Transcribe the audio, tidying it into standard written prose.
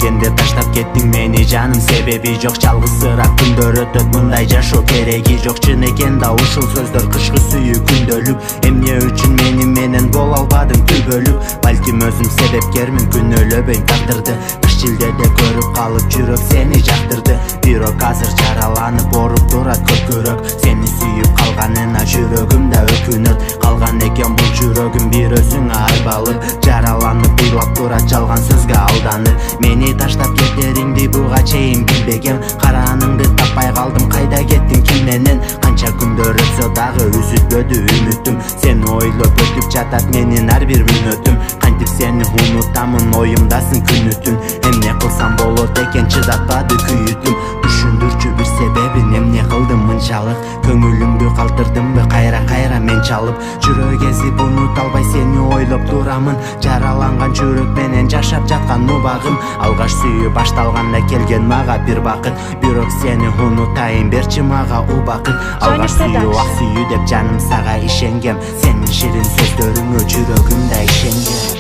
келгенде таштап кеттиң мени жаным, себеби жок жалгызсыраак күндөр өтөт, мындай жашоо кереги жок. Чын экен да ушул сөздөр, кышкы сүйүү күндөлүк. Эмне үчүн мени менен боло албадың түбөлүк? Балким өзүм себепкермин, күнөөлөбөйм тагдырды. Кыш жилдеде көрүп калып жүрөк сени жактырды. Бирок азыр жараланып ооруп турат көкүрөк. Сени сүйүп калганына жүрөгүм да өкүнөт. Калган экен бул жүрөгүм бир өзүңө арбалып. Жараланып ыйлап турат жалган сөзгө алданып. Мени таштап кетериңди буга чейин билбегем. Карааныңды таппай калдым, кайда кеттиң ким менен? Канча күндөр өтсө дагы үзүлбөдү үмүтүм. Сени ойлоп өтүп жатат менин ар бир мүнөтүм. Кантип сени унутамын, оюмдасың күнү түн. Эмне кылсам болот экен, чыдатпады күйүтүм. Түшүндүрчү бир себебин, эмне кылдым мынчалык? Көңүлүңдү калтырдымбы кайра мен чалып? Жүрөк эзип унута албай сени ойлоп турамын. Жараланган жүрөк менен жашап жаткан убагым. Алгаш сүйүү башталганда келген мага бир бакыт. Бирок сени унутайын, берчи мага убакыт. Алгаш сүйүү ак сүйүү деп жаным сага ишенгем. Сенин ширин сөздөрүңө жүрөгүм да ишенген.